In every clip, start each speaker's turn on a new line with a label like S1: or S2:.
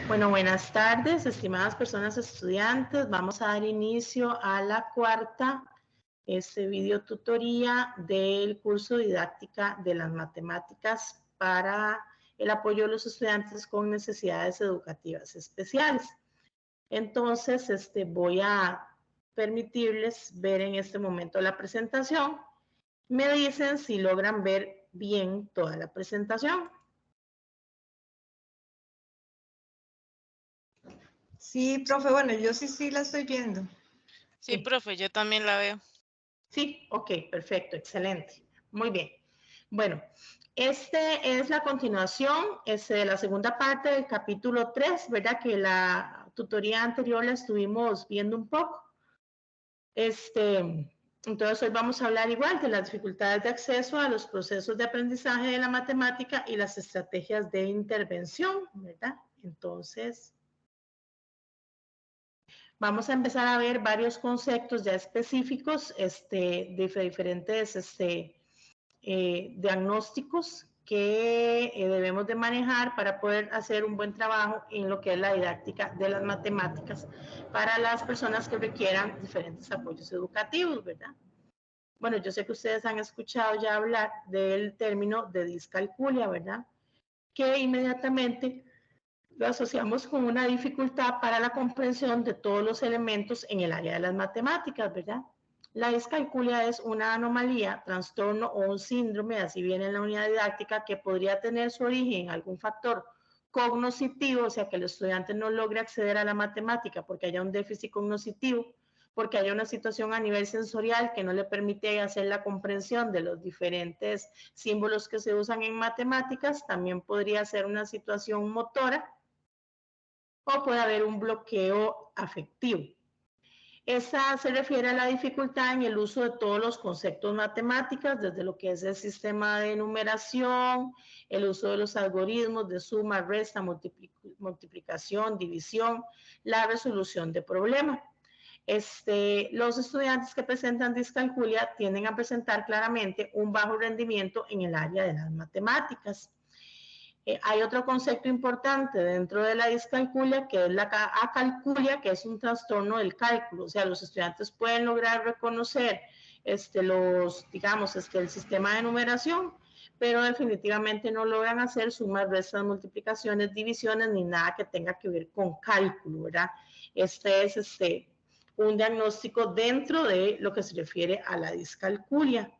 S1: Bueno, buenas tardes, estimadas personas estudiantes. Vamos a dar inicio a la cuarta video tutoría del curso Didáctica de las Matemáticas para el apoyo de los estudiantes con necesidades educativas especiales. Entonces, voy a permitirles ver en este momento la presentación. Me dicen si logran ver bien toda la presentación.
S2: Sí, profe, bueno, yo sí la estoy viendo.
S3: Sí, profe, yo también la veo.
S1: Sí, ok, perfecto, excelente. Muy bien. Bueno, este es la continuación de la segunda parte del capítulo 3, ¿verdad? Que la tutoría anterior la estuvimos viendo un poco. Entonces hoy vamos a hablar igual de las dificultades de acceso a los procesos de aprendizaje de la matemática y las estrategias de intervención, ¿verdad? Entonces, vamos a empezar a ver varios conceptos ya específicos de diferentes diagnósticos que debemos de manejar para poder hacer un buen trabajo en lo que es la didáctica de las matemáticas para las personas que requieran diferentes apoyos educativos, ¿verdad? Bueno, yo sé que ustedes han escuchado ya hablar del término de discalculia, ¿verdad? Que inmediatamente lo asociamos con una dificultad para la comprensión de todos los elementos en el área de las matemáticas, ¿verdad? La discalculia es una anomalía, trastorno o un síndrome, así viene en la unidad didáctica, que podría tener su origen en algún factor cognoscitivo, o sea, que el estudiante no logre acceder a la matemática porque haya un déficit cognoscitivo, porque haya una situación a nivel sensorial que no le permite hacer la comprensión de los diferentes símbolos que se usan en matemáticas. También podría ser una situación motora, o puede haber un bloqueo afectivo. Esta se refiere a la dificultad en el uso de todos los conceptos matemáticos, desde lo que es el sistema de numeración, el uso de los algoritmos de suma, resta, multiplicación, división, la resolución de problemas. Los estudiantes que presentan discalculia tienden a presentar claramente un bajo rendimiento en el área de las matemáticas. Hay otro concepto importante dentro de la discalculia, que es la acalculia, que es un trastorno del cálculo. O sea, los estudiantes pueden lograr reconocer el sistema de numeración, pero definitivamente no logran hacer sumas, restas, multiplicaciones, divisiones, ni nada que tenga que ver con cálculo, ¿verdad? Este es un diagnóstico dentro de lo que se refiere a la discalculia.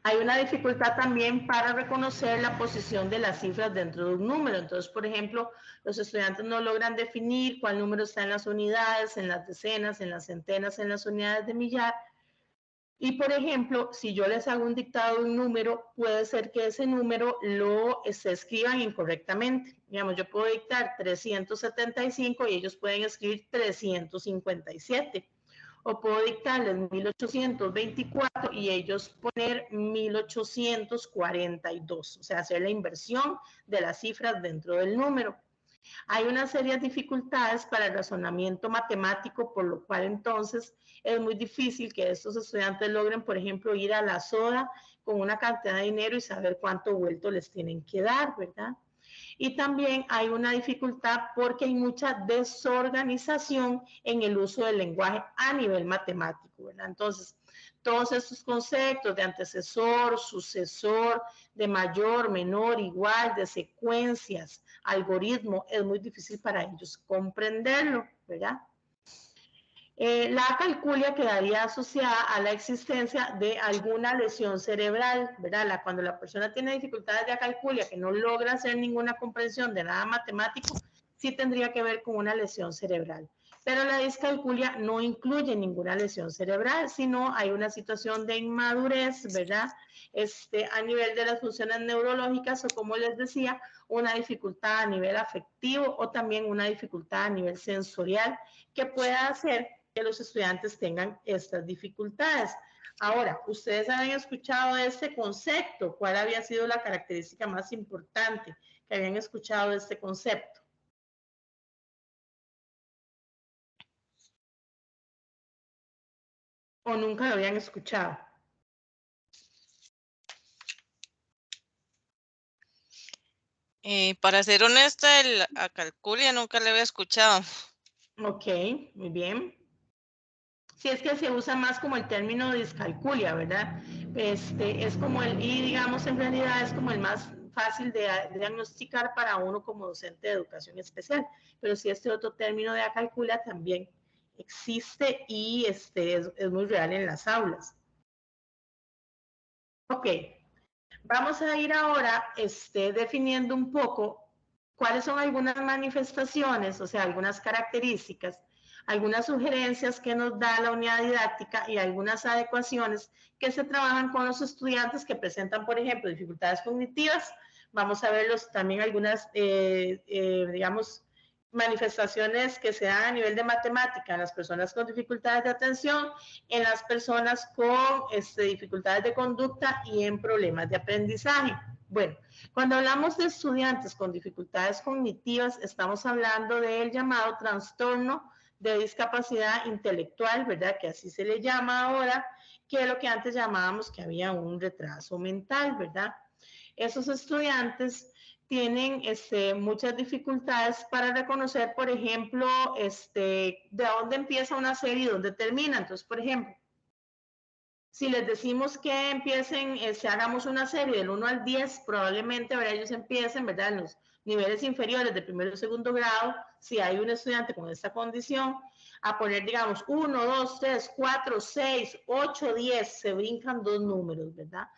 S1: Hay una dificultad también para reconocer la posición de las cifras dentro de un número. Entonces, por ejemplo, los estudiantes no logran definir cuál número está en las unidades, en las decenas, en las centenas, en las unidades de millar. Y, por ejemplo, si yo les hago un dictado de un número, puede ser que ese número se escriban incorrectamente. Digamos, yo puedo dictar 375 y ellos pueden escribir 357. O puedo dictarles 1824 y ellos poner 1842, o sea, hacer la inversión de las cifras dentro del número. Hay una serie de dificultades para el razonamiento matemático, por lo cual entonces es muy difícil que estos estudiantes logren, por ejemplo, ir a la soda con una cantidad de dinero y saber cuánto vuelto les tienen que dar, ¿verdad? Y también hay una dificultad porque hay mucha desorganización en el uso del lenguaje a nivel matemático, ¿verdad? Entonces, todos estos conceptos de antecesor, sucesor, de mayor, menor, igual, de secuencias, algoritmo, es muy difícil para ellos comprenderlo, ¿verdad? La acalculia quedaría asociada a la existencia de alguna lesión cerebral, ¿verdad? Cuando la persona tiene dificultades de acalculia, que no logra hacer ninguna comprensión de nada matemático, sí tendría que ver con una lesión cerebral. Pero la discalculia no incluye ninguna lesión cerebral, sino hay una situación de inmadurez, ¿verdad? A nivel de las funciones neurológicas, o como les decía, una dificultad a nivel afectivo o también una dificultad a nivel sensorial que pueda hacer que los estudiantes tengan estas dificultades. Ahora, ustedes habían escuchado este concepto. ¿Cuál había sido la característica más importante que habían escuchado de este concepto? ¿O nunca lo habían escuchado?
S3: Para ser honesta, el acalculia nunca le había escuchado.
S1: Ok, muy bien. Si es que se usa más como el término discalculia, ¿verdad? Es como y digamos en realidad es como el más fácil de diagnosticar para uno como docente de educación especial, pero si este otro término de acalculia también existe y es muy real en las aulas. Ok, vamos a ir ahora definiendo un poco cuáles son algunas manifestaciones, o sea, algunas características, algunas sugerencias que nos da la unidad didáctica y algunas adecuaciones que se trabajan con los estudiantes que presentan, por ejemplo, dificultades cognitivas. Vamos a verlos también algunas, digamos, manifestaciones que se dan a nivel de matemática en las personas con dificultades de atención, en las personas con dificultades de conducta y en problemas de aprendizaje. Bueno, cuando hablamos de estudiantes con dificultades cognitivas, estamos hablando del llamado trastorno de discapacidad intelectual, ¿verdad? Que así se le llama ahora, que es lo que antes llamábamos que había un retraso mental, ¿verdad? Esos estudiantes tienen muchas dificultades para reconocer, por ejemplo, de dónde empieza una serie y dónde termina. Entonces, por ejemplo, si les decimos que empiecen, hagamos una serie del 1 al 10, probablemente ¿verdad? Ellos empiecen, ¿verdad? En los niveles inferiores de primero y segundo grado, si hay un estudiante con esta condición, a poner, digamos, 1, 2, 3, 4, 6, 8, 10, se brincan 2 números, ¿verdad?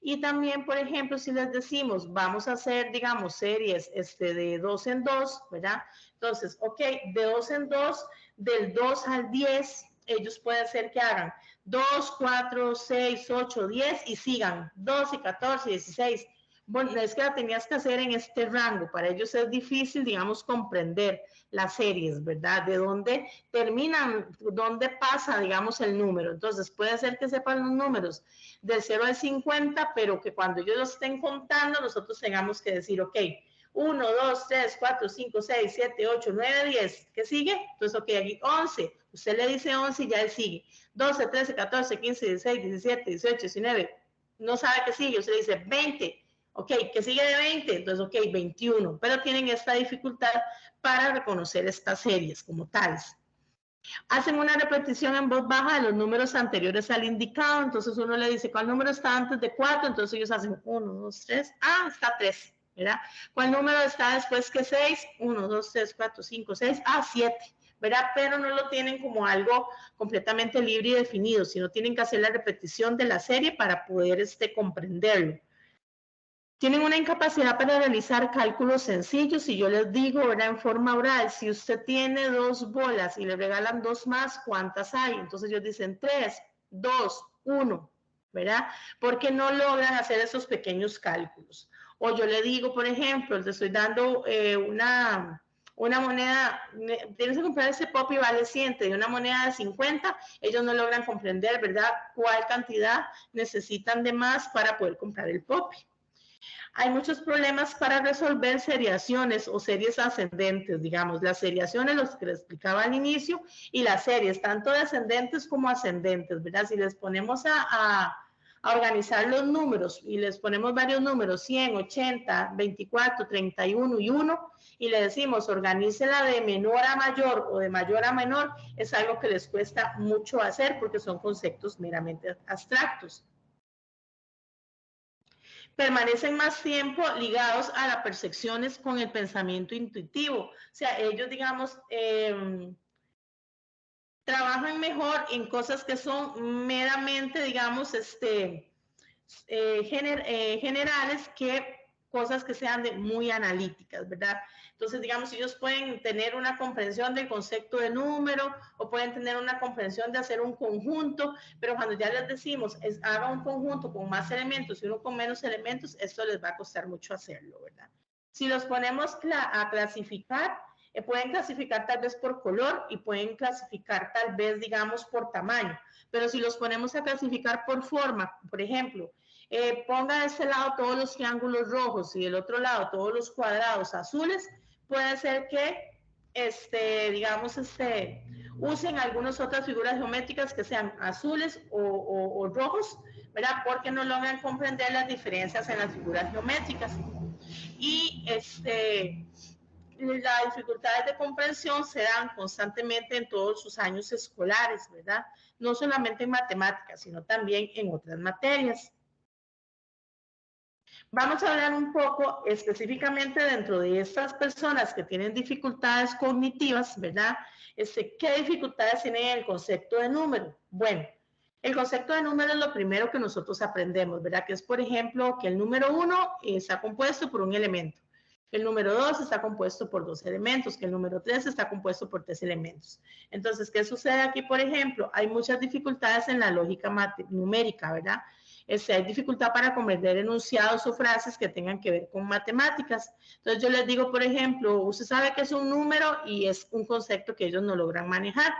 S1: Y también, por ejemplo, si les decimos, vamos a hacer, digamos, series de 2 en 2, ¿verdad? Entonces, ok, de 2 en 2, del 2 al 10, ellos pueden ser que hagan 2, 4, 6, 8, 10 y sigan 12, 14, 16. Bueno, es que la tenías que hacer en este rango. Para ellos es difícil, digamos, comprender las series, ¿verdad? De dónde terminan, dónde pasa, digamos, el número. Entonces, puede ser que sepan los números del 0 al 50, pero que cuando ellos los estén contando, nosotros tengamos que decir, ok, 1, 2, 3, 4, 5, 6, 7, 8, 9, 10. ¿Qué sigue? Entonces, ok, aquí 11. Usted le dice 11 y ya él sigue. 12, 13, 14, 15, 16, 17, 18, 19. No sabe qué sigue. Usted le dice 20. Ok, ¿qué sigue de 20? Entonces, ok, 21. Pero tienen esta dificultad para reconocer estas series como tales. Hacen una repetición en voz baja de los números anteriores al indicado. Entonces uno le dice, ¿cuál número está antes de 4? Entonces ellos hacen 1, 2, 3. Ah, está 3. ¿Verdad? ¿Cuál número está después que 6? 1, 2, 3, 4, 5, 6. Ah, 7. ¿Verdad? Pero no lo tienen como algo completamente libre y definido, sino tienen que hacer la repetición de la serie para poder comprenderlo. Tienen una incapacidad para realizar cálculos sencillos y yo les digo, ¿verdad? En forma oral, si usted tiene 2 bolas y le regalan 2 más, ¿cuántas hay? Entonces ellos dicen 3, 2, 1, ¿verdad? Porque no logran hacer esos pequeños cálculos. O yo le digo, por ejemplo, les estoy dando una moneda, tienes que comprar ese pop y vale 100, de una moneda de 50, ellos no logran comprender, ¿verdad? ¿Cuál cantidad necesitan de más para poder comprar el pop? Hay muchos problemas para resolver seriaciones o series ascendentes, digamos, las seriaciones, los que les explicaba al inicio, y las series, tanto descendentes como ascendentes, ¿verdad? Si les ponemos a organizar los números y les ponemos varios números, 100, 80, 24, 31 y 1, y le decimos organícela de menor a mayor o de mayor a menor, es algo que les cuesta mucho hacer porque son conceptos meramente abstractos. Permanecen más tiempo ligados a las percepciones con el pensamiento intuitivo. O sea, ellos, digamos, trabajan mejor en cosas que son meramente, digamos, generales que cosas que sean muy analíticas, ¿verdad? Entonces, digamos, ellos pueden tener una comprensión del concepto de número o pueden tener una comprensión de hacer un conjunto, pero cuando ya les decimos, haga un conjunto con más elementos y uno con menos elementos, esto les va a costar mucho hacerlo, ¿verdad? Si los ponemos a clasificar, pueden clasificar tal vez por color y pueden clasificar tal vez, digamos, por tamaño, pero si los ponemos a clasificar por forma, por ejemplo, ponga de este lado todos los triángulos rojos y del otro lado todos los cuadrados azules, puede ser que, digamos, usen algunas otras figuras geométricas que sean azules o rojos, ¿verdad? Porque no logran comprender las diferencias en las figuras geométricas. Y las dificultades de comprensión se dan constantemente en todos sus años escolares, ¿verdad? No solamente en matemáticas, sino también en otras materias. Vamos a hablar un poco específicamente dentro de estas personas que tienen dificultades cognitivas, ¿verdad? ¿Qué dificultades tienen el concepto de número? Bueno, el concepto de número es lo primero que nosotros aprendemos, ¿verdad? Que es, por ejemplo, que el número 1 está compuesto por un elemento. El número 2 está compuesto por 2 elementos, que el número 3 está compuesto por 3 elementos. Entonces, ¿qué sucede aquí, por ejemplo? Hay muchas dificultades en la lógica numérica, ¿verdad? Hay dificultad para comprender enunciados o frases que tengan que ver con matemáticas. Entonces, yo les digo, por ejemplo, usted sabe que es un número y es un concepto que ellos no logran manejar.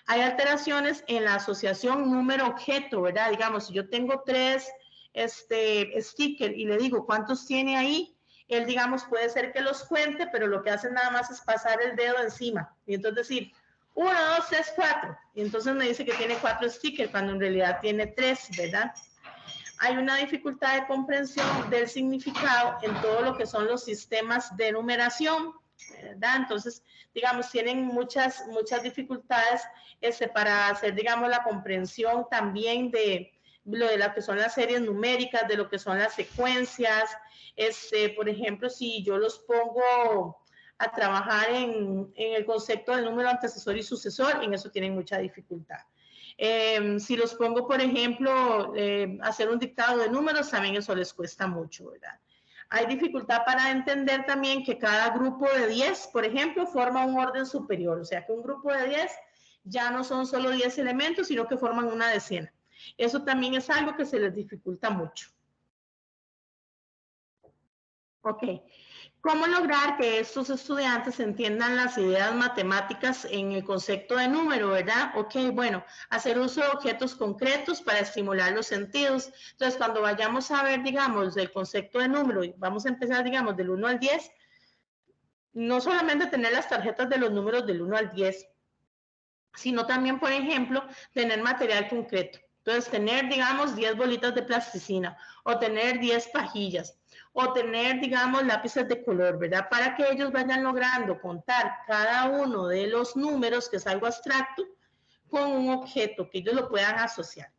S1: Hay alteraciones en la asociación número-objeto, ¿verdad? Digamos, si yo tengo 3 stickers y le digo, ¿cuántos tiene ahí? Él, digamos, puede ser que los cuente, pero lo que hace nada más es pasar el dedo encima. Y entonces decir, 1, 2, 3, 4. Y entonces me dice que tiene 4 stickers, cuando en realidad tiene 3, ¿verdad? Hay una dificultad de comprensión del significado en todo lo que son los sistemas de numeración, ¿verdad? Entonces, digamos, tienen muchas dificultades para hacer, digamos, la comprensión también de lo que son las series numéricas, de lo que son las secuencias. Por ejemplo, si yo los pongo a trabajar en el concepto del número antecesor y sucesor, en eso tienen mucha dificultad. Si los pongo, por ejemplo, hacer un dictado de números, también eso les cuesta mucho, ¿verdad? Hay dificultad para entender también que cada grupo de 10, por ejemplo, forma un orden superior, o sea que un grupo de 10 ya no son solo 10 elementos, sino que forman una decena. Eso también es algo que se les dificulta mucho. Ok. ¿Cómo lograr que estos estudiantes entiendan las ideas matemáticas en el concepto de número, verdad? Ok, bueno, hacer uso de objetos concretos para estimular los sentidos. Entonces, cuando vayamos a ver, digamos, el concepto de número, vamos a empezar, digamos, del 1 al 10, no solamente tener las tarjetas de los números del 1 al 10, sino también, por ejemplo, tener material concreto. Entonces, tener, digamos, 10 bolitas de plasticina o tener 10 pajillas o tener, digamos, lápices de color, ¿verdad? Para que ellos vayan logrando contar cada uno de los números, que es algo abstracto, con un objeto que ellos lo puedan asociar.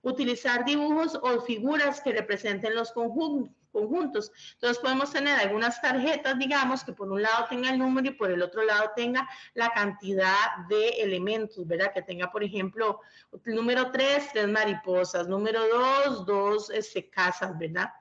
S1: Utilizar dibujos o figuras que representen los conjuntos. Entonces podemos tener algunas tarjetas, digamos, que por un lado tenga el número y por el otro lado tenga la cantidad de elementos, ¿verdad? Que tenga, por ejemplo, número 3, 3 mariposas, número 2, 2 casas, ¿verdad?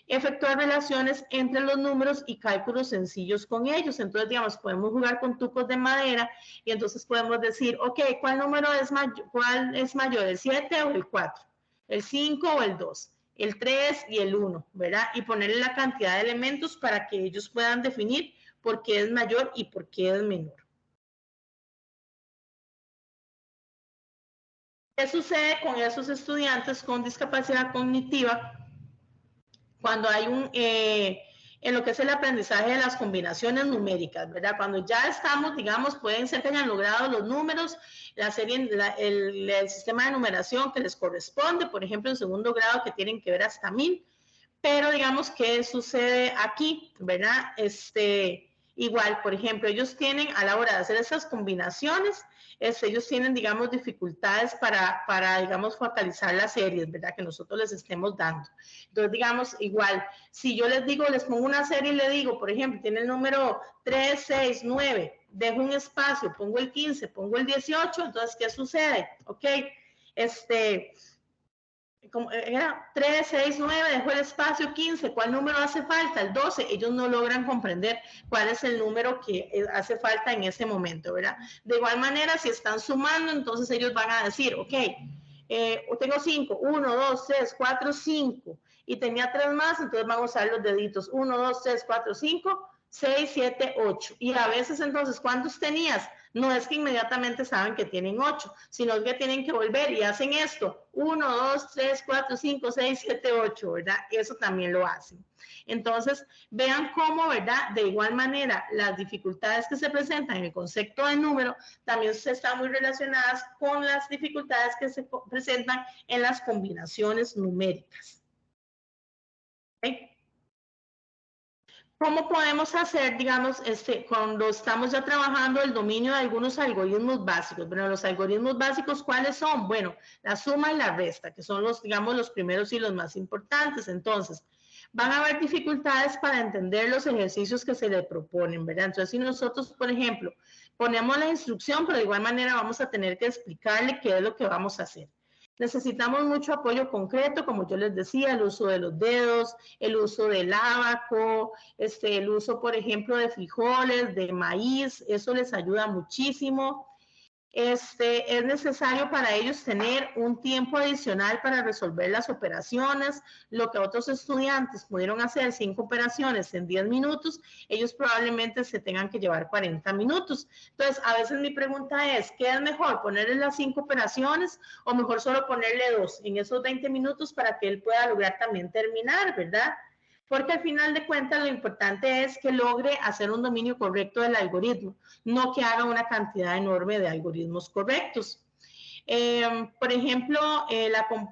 S1: Efectuar relaciones entre los números y cálculos sencillos con ellos. Entonces, digamos, podemos jugar con tucos de madera y entonces podemos decir, ok, ¿cuál número es mayor, el 7 o el 4? ¿El 5 o el 2? El 3 y el 1, ¿verdad? Y ponerle la cantidad de elementos para que ellos puedan definir por qué es mayor y por qué es menor. ¿Qué sucede con esos estudiantes con discapacidad cognitiva cuando hay en lo que es el aprendizaje de las combinaciones numéricas, ¿verdad? Cuando ya estamos, digamos, pueden ser que hayan logrado los números, la serie, el sistema de numeración que les corresponde, por ejemplo, en segundo grado, que tienen que ver hasta 1000, pero digamos, ¿qué sucede aquí, verdad? Igual, por ejemplo, ellos tienen, a la hora de hacer esas combinaciones, ellos tienen, digamos, dificultades para, digamos, focalizar las series, ¿verdad? Que nosotros les estemos dando. Entonces, digamos, igual, si yo les digo, les pongo una serie y le digo, por ejemplo, tiene el número 3, 6, 9, dejo un espacio, pongo el 15, pongo el 18, entonces, ¿qué sucede? Ok, como era 3, 6, 9, dejo el espacio 15, ¿cuál número hace falta? El 12, ellos no logran comprender cuál es el número que hace falta en ese momento, ¿verdad? De igual manera, si están sumando, entonces ellos van a decir, ok, tengo 5, 1, 2, 3, 4, 5, y tenía 3 más, entonces van a usar los deditos, 1, 2, 3, 4, 5, 6, 7, 8, y a veces entonces, ¿cuántos tenías? No es que inmediatamente saben que tienen 8, sino que tienen que volver y hacen esto, 1, 2, 3, 4, 5, 6, 7, 8, ¿verdad? Eso también lo hacen. Entonces, vean cómo, ¿verdad? De igual manera, las dificultades que se presentan en el concepto de número también están muy relacionadas con las dificultades que se presentan en las combinaciones numéricas. ¿Okay? ¿Cómo podemos hacer, digamos, cuando estamos ya trabajando el dominio de algunos algoritmos básicos? Bueno, los algoritmos básicos, ¿cuáles son? Bueno, la suma y la resta, que son los, digamos, los primeros y los más importantes. Entonces, van a haber dificultades para entender los ejercicios que se le proponen, ¿verdad? Entonces, si nosotros, por ejemplo, ponemos la instrucción, pero de igual manera vamos a tener que explicarle qué es lo que vamos a hacer. Necesitamos mucho apoyo concreto, como yo les decía, el uso de los dedos, el uso del ábaco, el uso, por ejemplo, de frijoles, de maíz, eso les ayuda muchísimo. Es necesario para ellos tener un tiempo adicional para resolver las operaciones. Lo que otros estudiantes pudieron hacer 5 operaciones en 10 minutos, ellos probablemente se tengan que llevar 40 minutos. Entonces, a veces mi pregunta es, ¿qué es mejor? ¿Ponerle las 5 operaciones o mejor solo ponerle 2 en esos 20 minutos para que él pueda lograr también terminar, ¿verdad? Porque al final de cuentas lo importante es que logre hacer un dominio correcto del algoritmo, no que haga una cantidad enorme de algoritmos correctos. Por ejemplo,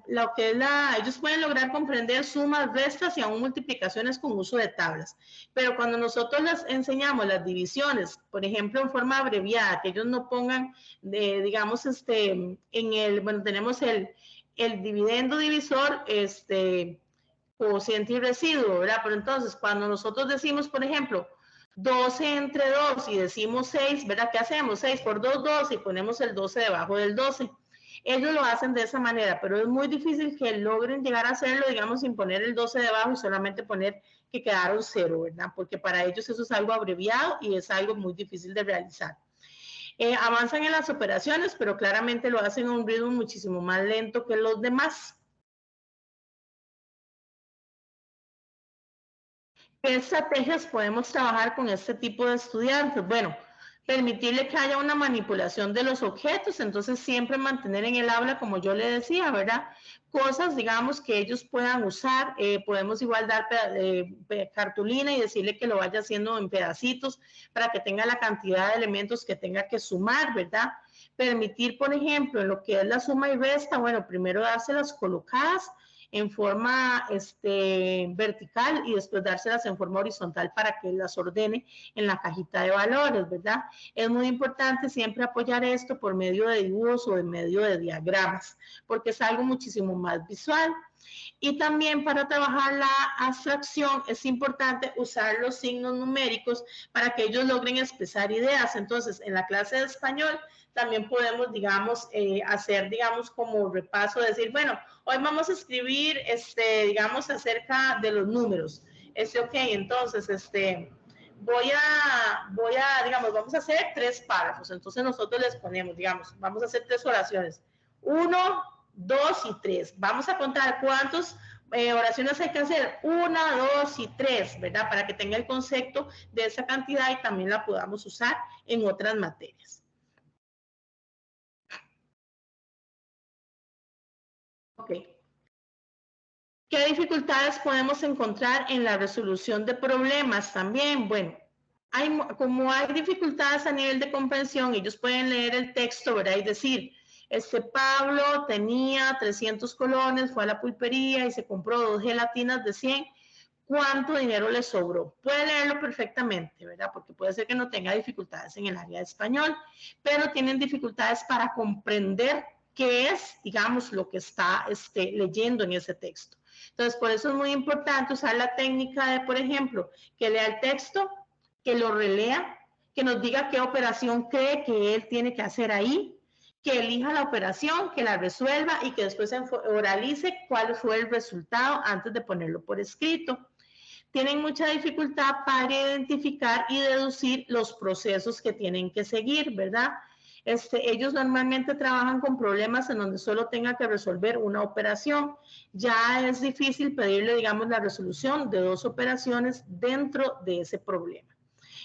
S1: lo que es ellos pueden lograr comprender sumas, restas y aún multiplicaciones con uso de tablas. Pero cuando nosotros les enseñamos las divisiones, por ejemplo, en forma abreviada, que ellos no pongan, digamos, bueno, tenemos el dividendo divisor, cociente y residuo, ¿verdad? Pero entonces, cuando nosotros decimos, por ejemplo, 12 entre 2 y decimos 6, ¿verdad? ¿Qué hacemos? 6 por 2, 12 y ponemos el 12 debajo del 12. Ellos lo hacen de esa manera, pero es muy difícil que logren llegar a hacerlo, digamos, sin poner el 12 debajo y solamente poner que quedaron 0, ¿verdad? Porque para ellos eso es algo abreviado y es algo muy difícil de realizar. Avanzan en las operaciones, pero claramente lo hacen a un ritmo muchísimo más lento que los demás. ¿Qué estrategias podemos trabajar con este tipo de estudiantes? Bueno, permitirle que haya una manipulación de los objetos, entonces siempre mantener en el aula, como yo le decía, ¿verdad? Cosas, digamos, que ellos puedan usar, podemos igual dar cartulina y decirle que lo vaya haciendo en pedacitos para que tenga la cantidad de elementos que tenga que sumar, ¿verdad? Permitir, por ejemplo, en lo que es la suma y resta, bueno, primero dárselas colocadas en forma vertical y después dárselas en forma horizontal para que las ordene en la cajita de valores, ¿verdad? Es muy importante siempre apoyar esto por medio de dibujos o en medio de diagramas, porque es algo muchísimo más visual. Y también para trabajar la abstracción es importante usar los signos numéricos para que ellos logren expresar ideas. Entonces, en la clase de español también podemos, digamos, hacer, digamos, como repaso, decir, bueno, hoy vamos a escribir, digamos, acerca de los números. Ok, entonces, digamos, vamos a hacer 3 párrafos. Entonces nosotros les ponemos, digamos, vamos a hacer 3 oraciones. 1, 2 y 3. Vamos a contar cuántas oraciones hay que hacer. 1, 2 y 3, ¿verdad? Para que tenga el concepto de esa cantidad y también la podamos usar en otras materias. Ok. ¿Qué dificultades podemos encontrar en la resolución de problemas también? Bueno, como hay dificultades a nivel de comprensión, ellos pueden leer el texto, ¿verdad? Y decir, Pablo tenía 300 colones, fue a la pulpería y se compró 2 gelatinas de 100. ¿Cuánto dinero le sobró? Puede leerlo perfectamente, ¿verdad? Porque puede ser que no tenga dificultades en el área de español, pero tienen dificultades para comprender qué es, digamos, lo que está leyendo en ese texto. Entonces, por eso es muy importante usar la técnica de, por ejemplo, que lea el texto, que lo relea, que nos diga qué operación cree que él tiene que hacer ahí, que elija la operación, que la resuelva y que después oralice cuál fue el resultado antes de ponerlo por escrito. Tienen mucha dificultad para identificar y deducir los procesos que tienen que seguir, ¿verdad? Ellos normalmente trabajan con problemas en donde solo tenga que resolver una operación. Ya es difícil pedirle, digamos, la resolución de 2 operaciones dentro de ese problema.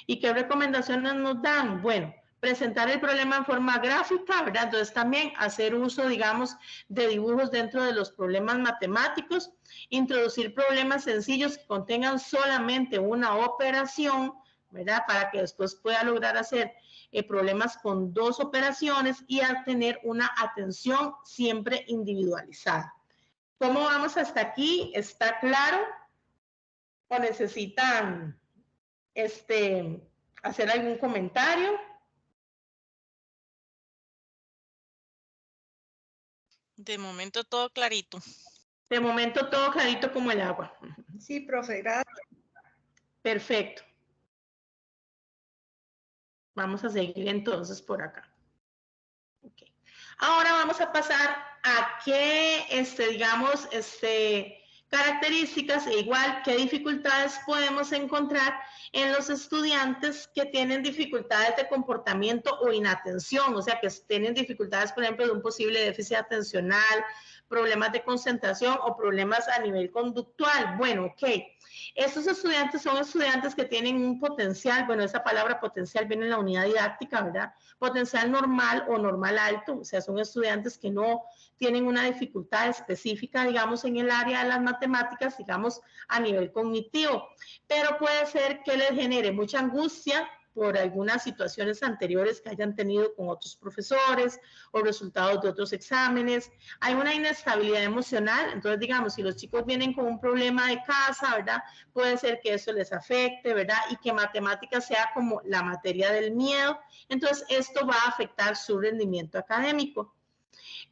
S1: ¿Y qué recomendaciones nos dan? Bueno, presentar el problema en forma gráfica, ¿verdad? Entonces también hacer uso, digamos, de dibujos dentro de los problemas matemáticos, introducir problemas sencillos que contengan solamente una operación, ¿verdad? Para que después pueda lograr hacer problemas con 2 operaciones y a tener una atención siempre individualizada. ¿Cómo vamos hasta aquí? ¿Está claro? ¿O necesitan hacer algún comentario.
S3: De momento todo clarito.
S1: De momento todo clarito como el agua.
S2: Sí, profe, gracias.
S1: Perfecto. Vamos a seguir entonces por acá. Okay. Ahora vamos a pasar a qué, digamos, características e igual qué dificultades podemos encontrar en los estudiantes que tienen dificultades de comportamiento o inatención, o sea, que tienen dificultades, por ejemplo, de un posible déficit atencional, problemas de concentración o problemas a nivel conductual. Bueno, ok. Estos estudiantes son estudiantes que tienen un potencial, bueno, esa palabra potencial viene en la unidad didáctica, ¿verdad? Potencial normal o normal alto, o sea, son estudiantes que no tienen una dificultad específica, digamos, en el área de las matemáticas, digamos, a nivel cognitivo, pero puede ser que les genere mucha angustia por algunas situaciones anteriores que hayan tenido con otros profesores o resultados de otros exámenes. Hay una inestabilidad emocional, entonces digamos, si los chicos vienen con un problema de casa, ¿verdad? Puede ser que eso les afecte, ¿verdad? Y que matemáticas sea como la materia del miedo, entonces esto va a afectar su rendimiento académico.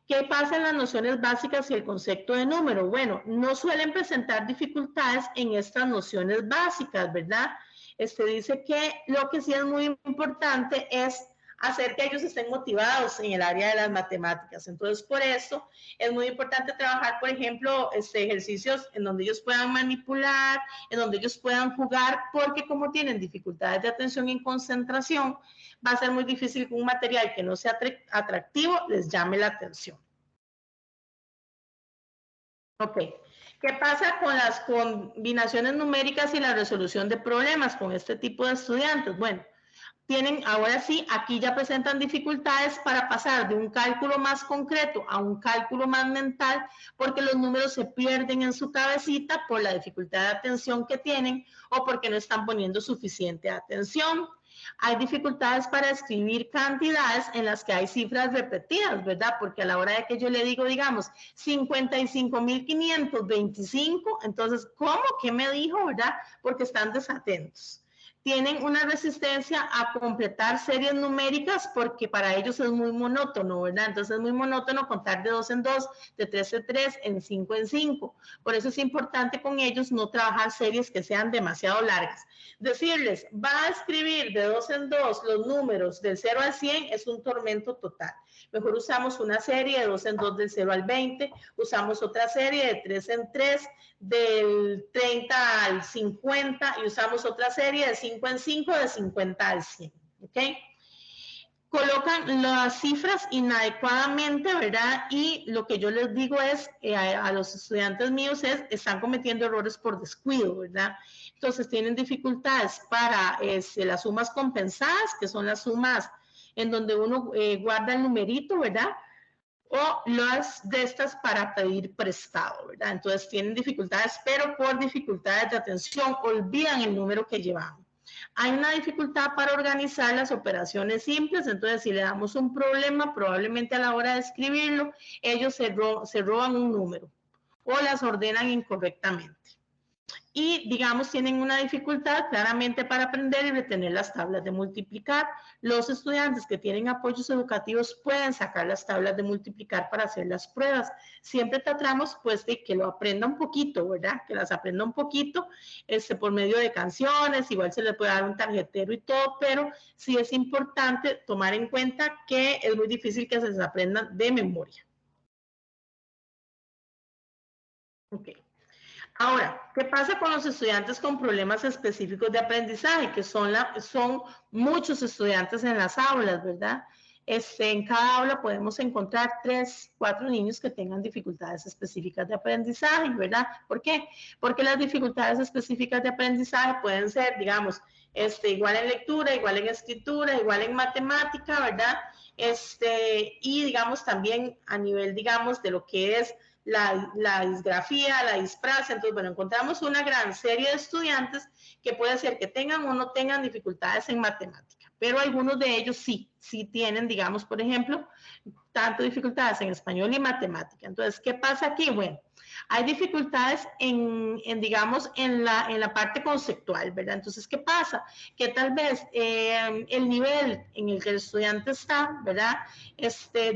S1: ¿Qué pasa en las nociones básicas y el concepto de número? Bueno, no suelen presentar dificultades en estas nociones básicas, ¿verdad? Dice que lo que sí es muy importante es hacer que ellos estén motivados en el área de las matemáticas. Entonces, por eso es muy importante trabajar, por ejemplo, ejercicios en donde ellos puedan manipular, en donde ellos puedan jugar, porque como tienen dificultades de atención y concentración, va a ser muy difícil que un material que no sea atractivo les llame la atención. Ok. ¿Qué pasa con las combinaciones numéricas y la resolución de problemas con este tipo de estudiantes? Bueno, tienen, ahora sí, aquí ya presentan dificultades para pasar de un cálculo más concreto a un cálculo más mental, porque los números se pierden en su cabecita por la dificultad de atención que tienen o porque no están poniendo suficiente atención. Hay dificultades para escribir cantidades en las que hay cifras repetidas, ¿verdad? Porque a la hora de que yo le digo, digamos, 55.525, entonces, ¿cómo? ¿Qué me dijo, verdad? Porque están desatentos. Tienen una resistencia a completar series numéricas porque para ellos es muy monótono, ¿verdad? Entonces es muy monótono contar de 2 en 2, de 3 en 3, en 5 en 5. Por eso es importante con ellos no trabajar series que sean demasiado largas. Decirles, va a escribir de 2 en 2 los números del 0 al 100 es un tormento total. Mejor usamos una serie de 2 en 2 del 0 al 20, usamos otra serie de 3 en 3, del 30 al 50 y usamos otra serie de 5 en 5 de 50 al 100, ¿ok? Colocan las cifras inadecuadamente, ¿verdad? Y lo que yo les digo es, a los estudiantes míos están cometiendo errores por descuido, ¿verdad? Entonces tienen dificultades para las sumas compensadas, que son las sumas en donde uno guarda el numerito, ¿verdad? O las de estas para pedir prestado, ¿verdad? Entonces tienen dificultades, pero por dificultades de atención olvidan el número que llevamos. Hay una dificultad para organizar las operaciones simples, entonces si le damos un problema, probablemente a la hora de escribirlo, ellos se roban un número o las ordenan incorrectamente. Y, digamos, tienen una dificultad claramente para aprender y retener las tablas de multiplicar. Los estudiantes que tienen apoyos educativos pueden sacar las tablas de multiplicar para hacer las pruebas. Siempre tratamos, pues, de que lo aprenda un poquito, ¿verdad? Que las aprenda un poquito, por medio de canciones, igual se le puede dar un tarjetero y todo, pero sí es importante tomar en cuenta que es muy difícil que se les aprendan de memoria. Ok. Ahora, ¿qué pasa con los estudiantes con problemas específicos de aprendizaje? Que son muchos estudiantes en las aulas, ¿verdad? En cada aula podemos encontrar 3, 4 niños que tengan dificultades específicas de aprendizaje, ¿verdad? ¿Por qué? Porque las dificultades específicas de aprendizaje pueden ser, digamos, igual en lectura, igual en escritura, igual en matemática, ¿verdad? Y digamos también a nivel, digamos, de lo que es la disgrafía, la disprasia. Entonces, bueno, encontramos una gran serie de estudiantes que puede ser que tengan o no tengan dificultades en matemática, pero algunos de ellos sí tienen, digamos, por ejemplo, tanto dificultades en español y matemática. Entonces, ¿qué pasa aquí? Bueno, hay dificultades digamos, en la parte conceptual, ¿verdad? Entonces, ¿qué pasa? Que tal vez el nivel en el que el estudiante está, ¿verdad?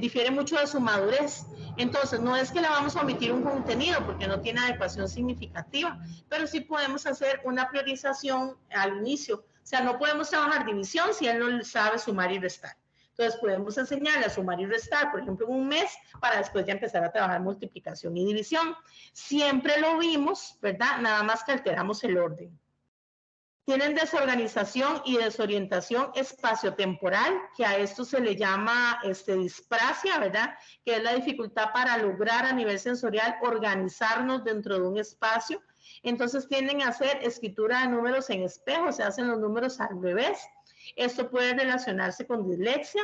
S1: Difiere mucho de su madurez. Entonces, no es que le vamos a omitir un contenido porque no tiene adecuación significativa, pero sí podemos hacer una priorización al inicio. O sea, no podemos trabajar división si él no sabe sumar y restar. Entonces podemos enseñarle a sumar y restar, por ejemplo, en un mes, para después ya empezar a trabajar multiplicación y división. Siempre lo vimos, ¿verdad? Nada más que alteramos el orden. Tienen desorganización y desorientación espaciotemporal, que a esto se le llama disprasia, ¿verdad? Que es la dificultad para lograr a nivel sensorial organizarnos dentro de un espacio. Entonces tienden a hacer escritura de números en espejo, se hacen los números al revés. Esto puede relacionarse con dislexia.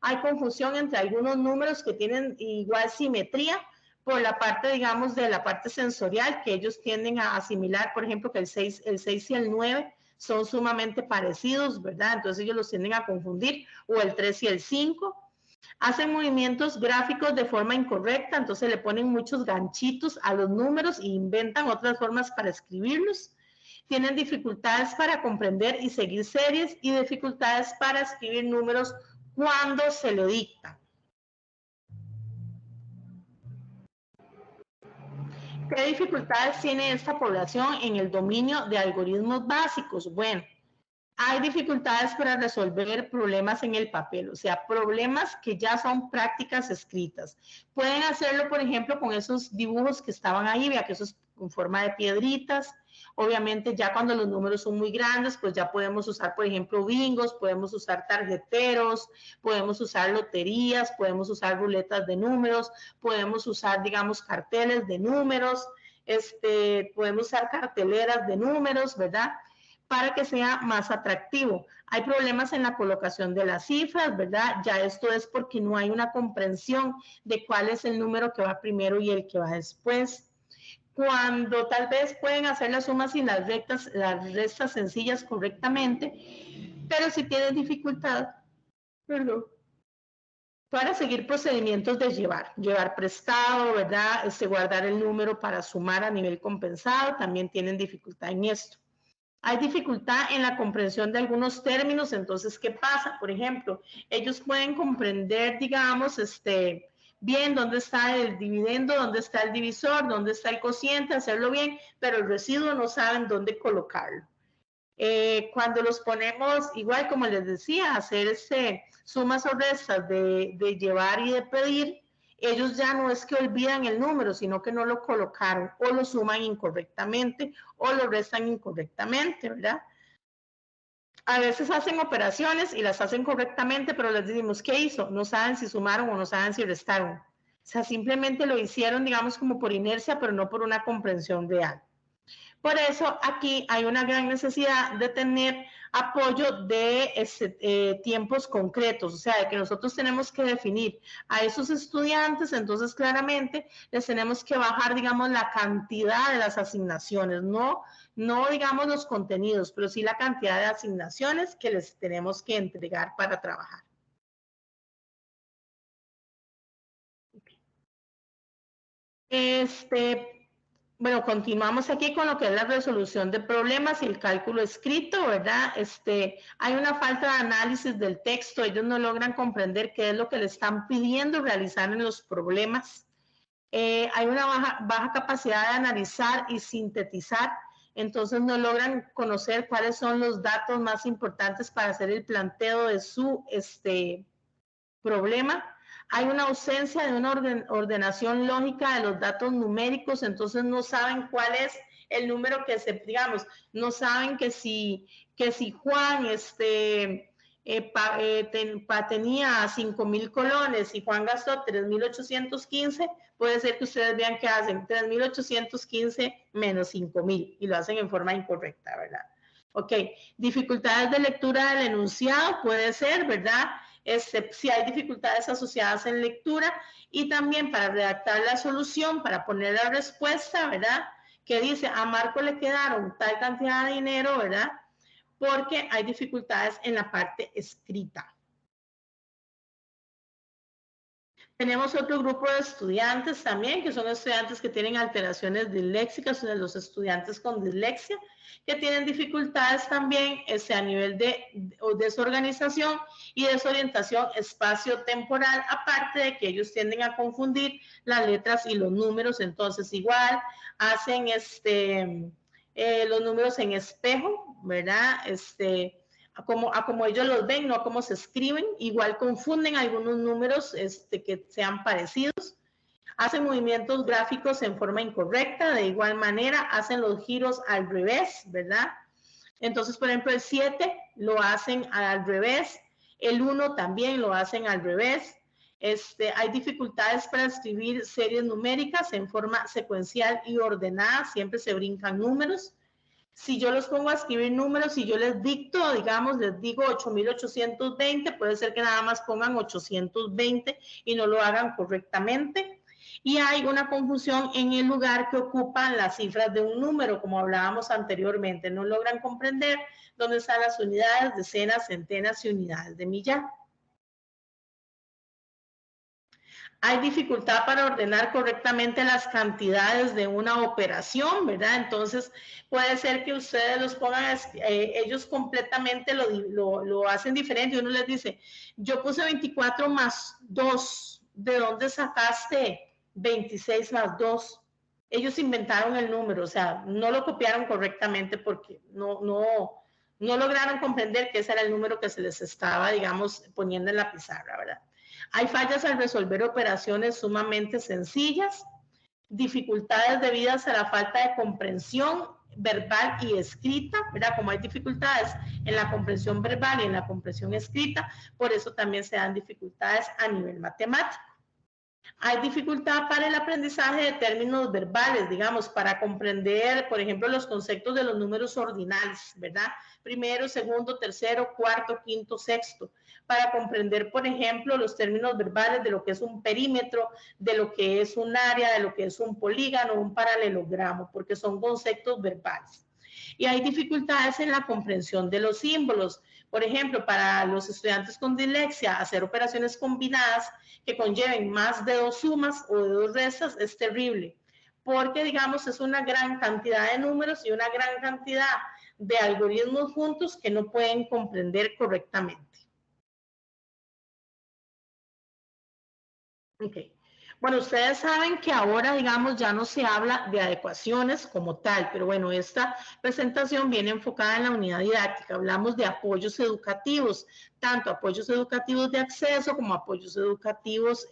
S1: Hay confusión entre algunos números que tienen igual simetría por la parte, digamos, de la parte sensorial, que ellos tienden a asimilar, por ejemplo, que el 6 y el 9 son sumamente parecidos, ¿verdad? Entonces ellos los tienden a confundir, o el 3 y el 5. Hacen movimientos gráficos de forma incorrecta, entonces le ponen muchos ganchitos a los números e inventan otras formas para escribirlos. Tienen dificultades para comprender y seguir series y dificultades para escribir números cuando se le dictan. ¿Qué dificultades tiene esta población en el dominio de algoritmos básicos? Bueno, hay dificultades para resolver problemas en el papel, o sea, problemas que ya son prácticas escritas. Pueden hacerlo, por ejemplo, con esos dibujos que estaban ahí, vea que eso es con forma de piedritas. Obviamente ya cuando los números son muy grandes, pues ya podemos usar, por ejemplo, bingos, podemos usar tarjeteros, podemos usar loterías, podemos usar ruletas de números, podemos usar, digamos, carteles de números, podemos usar carteleras de números, ¿verdad? Para que sea más atractivo. Hay problemas en la colocación de las cifras, ¿verdad? Ya esto es porque no hay una comprensión de cuál es el número que va primero y el que va después. Cuando tal vez pueden hacer las sumas y las restas sencillas correctamente, pero si tienen dificultad, perdón, para seguir procedimientos de llevar prestado, ¿verdad? Guardar el número para sumar a nivel compensado, también tienen dificultad en esto. Hay dificultad en la comprensión de algunos términos, entonces, ¿qué pasa? Por ejemplo, ellos pueden comprender, digamos, bien dónde está el dividendo, dónde está el divisor, dónde está el cociente, hacerlo bien, pero el residuo no saben dónde colocarlo. Cuando los ponemos, igual como les decía, hacer sumas o restas de llevar y de pedir, ellos ya no es que olvidan el número, sino que no lo colocaron, o lo suman incorrectamente, o lo restan incorrectamente, ¿verdad? A veces hacen operaciones y las hacen correctamente, pero les decimos, ¿qué hizo? No saben si sumaron o no saben si restaron. O sea, simplemente lo hicieron, digamos, como por inercia, pero no por una comprensión real. Por eso aquí hay una gran necesidad de tener apoyo de tiempos concretos, o sea, de que nosotros tenemos que definir a esos estudiantes, entonces claramente les tenemos que bajar, digamos, la cantidad de las asignaciones, no digamos los contenidos, pero sí la cantidad de asignaciones que les tenemos que entregar para trabajar. Bueno, continuamos aquí con lo que es la resolución de problemas y el cálculo escrito, ¿verdad? Hay una falta de análisis del texto, ellos no logran comprender qué es lo que le están pidiendo realizar en los problemas. Hay una baja capacidad de analizar y sintetizar, entonces no logran conocer cuáles son los datos más importantes para hacer el planteo de su problema. Hay una ausencia de una ordenación lógica de los datos numéricos, entonces no saben cuál es el número que digamos, no saben que si Juan tenía 5,000 colones y Juan gastó 3,815, puede ser que ustedes vean que hacen 3,815 menos 5,000 y lo hacen en forma incorrecta, ¿verdad? Ok, dificultades de lectura del enunciado, puede ser, ¿verdad? Si hay dificultades asociadas en lectura y también para redactar la solución, para poner la respuesta, ¿verdad? Que dice, a Marco le quedaron tal cantidad de dinero, ¿verdad? Porque hay dificultades en la parte escrita. Tenemos otro grupo de estudiantes también, que son estudiantes que tienen alteraciones disléxicas, los estudiantes con dislexia, que tienen dificultades también a nivel de desorganización y desorientación espacio-temporal, aparte de que ellos tienden a confundir las letras y los números. Entonces igual hacen los números en espejo, ¿verdad? Como ellos los ven, no como se escriben. Igual confunden algunos números que sean parecidos. Hacen movimientos gráficos en forma incorrecta. De igual manera, hacen los giros al revés, ¿verdad? Entonces, por ejemplo, el 7 lo hacen al revés. El 1 también lo hacen al revés. Hay dificultades para escribir series numéricas en forma secuencial y ordenada. Siempre se brincan números. Si yo los pongo a escribir números y yo les dicto, digamos, les digo 8.820, puede ser que nada más pongan 820 y no lo hagan correctamente. Y hay una confusión en el lugar que ocupan las cifras de un número, como hablábamos anteriormente. No logran comprender dónde están las unidades, decenas, centenas y unidades de millar. Hay dificultad para ordenar correctamente las cantidades de una operación, ¿verdad? Entonces, puede ser que ustedes los pongan, ellos completamente lo hacen diferente. Uno les dice, yo puse 24 más 2, ¿de dónde sacaste 26 más 2? Ellos inventaron el número, o sea, no lo copiaron correctamente porque no lograron comprender que ese era el número que se les estaba, digamos, poniendo en la pizarra, ¿verdad? Hay fallas al resolver operaciones sumamente sencillas, dificultades debidas a la falta de comprensión verbal y escrita, ¿verdad? Como hay dificultades en la comprensión verbal y en la comprensión escrita, por eso también se dan dificultades a nivel matemático. Hay dificultad para el aprendizaje de términos verbales, digamos, para comprender, por ejemplo, los conceptos de los números ordinales, ¿verdad? Primero, segundo, tercero, cuarto, quinto, sexto. Para comprender, por ejemplo, los términos verbales de lo que es un perímetro, de lo que es un área, de lo que es un polígono, un paralelogramo, porque son conceptos verbales. Y hay dificultades en la comprensión de los símbolos. Por ejemplo, para los estudiantes con dislexia, hacer operaciones combinadas que conlleven más de 2 sumas o de 2 restas es terrible, porque, digamos, es una gran cantidad de números y una gran cantidad de algoritmos juntos que no pueden comprender correctamente. Ok. Bueno, ustedes saben que ahora, digamos, ya no se habla de adecuaciones como tal, pero bueno, esta presentación viene enfocada en la unidad didáctica. Hablamos de apoyos educativos, tanto apoyos educativos de acceso como apoyos educativos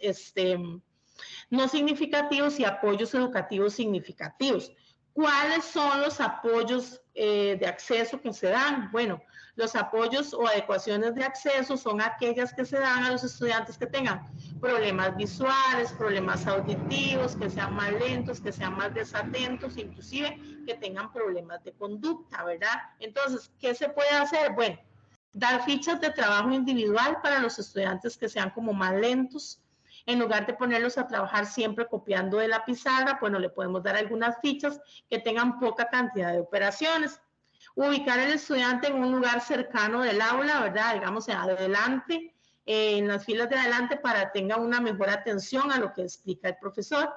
S1: no significativos y apoyos educativos significativos. ¿Cuáles son los apoyos de acceso que se dan? Bueno, los apoyos o adecuaciones de acceso son aquellas que se dan a los estudiantes que tengan problemas visuales, problemas auditivos, que sean más lentos, que sean más desatentos, inclusive que tengan problemas de conducta, ¿verdad? Entonces, ¿qué se puede hacer? Bueno, dar fichas de trabajo individual para los estudiantes que sean como más lentos. En lugar de ponerlos a trabajar siempre copiando de la pizarra, bueno, le podemos dar algunas fichas que tengan poca cantidad de operaciones. Ubicar al estudiante en un lugar cercano del aula, ¿verdad? Digamos, adelante, en las filas de adelante para que tenga una mejor atención a lo que explica el profesor.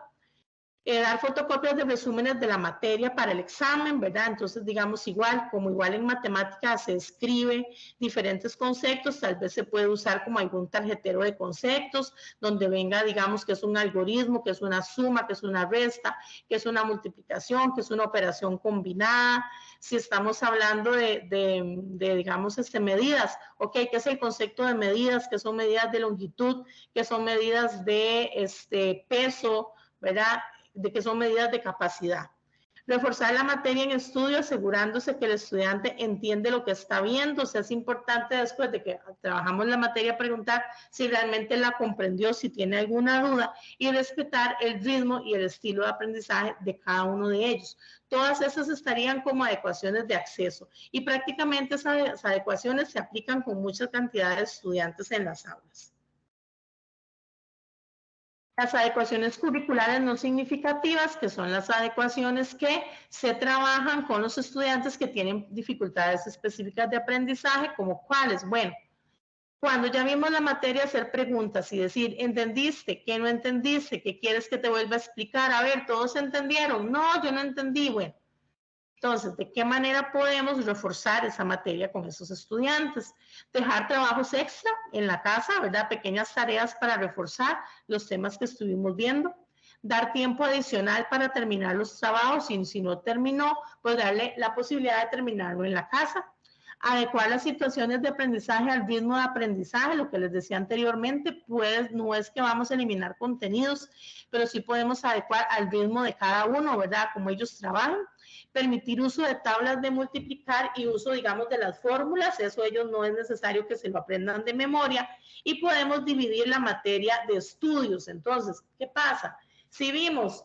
S1: Dar fotocopias de resúmenes de la materia para el examen, ¿verdad? Entonces, digamos, igual en matemáticas se escribe diferentes conceptos, tal vez se puede usar como algún tarjetero de conceptos, donde venga, digamos, que es un algoritmo, que es una suma, que es una resta, que es una multiplicación, que es una operación combinada. Si estamos hablando digamos, medidas, ok, ¿qué es el concepto de medidas? ¿Qué son medidas de longitud? ¿Qué son medidas de peso? ¿Verdad? De que son medidas de capacidad. Reforzar la materia en estudio asegurándose que el estudiante entiende lo que está viendo. O sea, es importante después de que trabajamos la materia preguntar si realmente la comprendió, si tiene alguna duda y respetar el ritmo y el estilo de aprendizaje de cada uno de ellos. Todas esas estarían como adecuaciones de acceso y prácticamente esas adecuaciones se aplican con mucha cantidad de estudiantes en las aulas. Las adecuaciones curriculares no significativas, que son las adecuaciones que se trabajan con los estudiantes que tienen dificultades específicas de aprendizaje, como cuáles. Bueno, Cuando ya vimos la materia, hacer preguntas y decir, ¿entendiste? ¿Qué no entendiste? ¿Qué quieres que te vuelva a explicar? A ver, ¿todos entendieron? No, yo no entendí. Bueno, entonces, ¿de qué manera podemos reforzar esa materia con esos estudiantes? Dejar trabajos extra en la casa, ¿verdad? Pequeñas tareas para reforzar los temas que estuvimos viendo. Dar tiempo adicional para terminar los trabajos y si no terminó, pues darle la posibilidad de terminarlo en la casa. Adecuar las situaciones de aprendizaje al ritmo de aprendizaje, lo que les decía anteriormente, pues no es que vamos a eliminar contenidos, pero sí podemos adecuar al ritmo de cada uno, ¿verdad? Como ellos trabajan. Permitir uso de tablas de multiplicar y uso, digamos, de las fórmulas, eso ellos no es necesario que se lo aprendan de memoria, y podemos dividir la materia de estudios. Entonces, ¿qué pasa? Si vimos